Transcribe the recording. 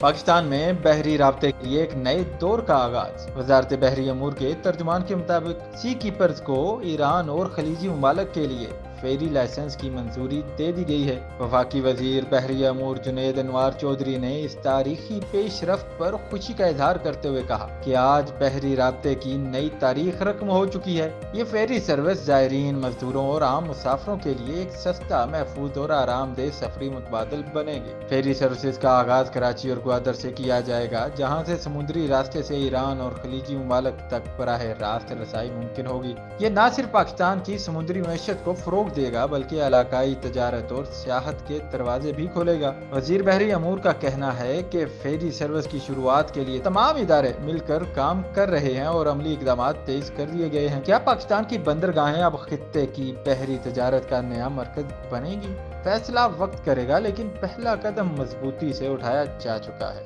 پاکستان میں بحری رابطے کے لیے ایک نئے دور کا آغاز۔ وزارت بحری امور کے ترجمان کے مطابق سی کیپرز کو ایران اور خلیجی ممالک کے لیے فیری لائسنس کی منظوری دے دی گئی ہے۔ وفاقی وزیر بحری امور جنید انوار چودھری نے اس تاریخی پیش رفت پر خوشی کا اظہار کرتے ہوئے کہا کہ آج بحری رابطے کی نئی تاریخ رقم ہو چکی ہے۔ یہ فیری سروس زائرین، مزدوروں اور عام مسافروں کے لیے ایک سستا، محفوظ اور آرام دہ سفری متبادل بنے گی۔ فیری سروسز کا آغاز کراچی اور گوادر سے کیا جائے گا، جہاں سے سمندری راستے سے ایران اور خلیجی ممالک تک براہ راست رسائی ممکن ہوگی۔ یہ نہ صرف پاکستان کی سمندری معیشت کو فروغ دے گا بلکہ علاقائی تجارت اور سیاحت کے دروازے بھی کھولے گا۔ وزیر بحری امور کا کہنا ہے کہ فیری سروس کی شروعات کے لیے تمام ادارے مل کر کام کر رہے ہیں اور عملی اقدامات تیز کر دیے گئے ہیں۔ کیا پاکستان کی بندرگاہیں اب خطے کی بحری تجارت کا نیا مرکز بنے گی؟ فیصلہ وقت کرے گا، لیکن پہلا قدم مضبوطی سے اٹھایا جا چکا ہے۔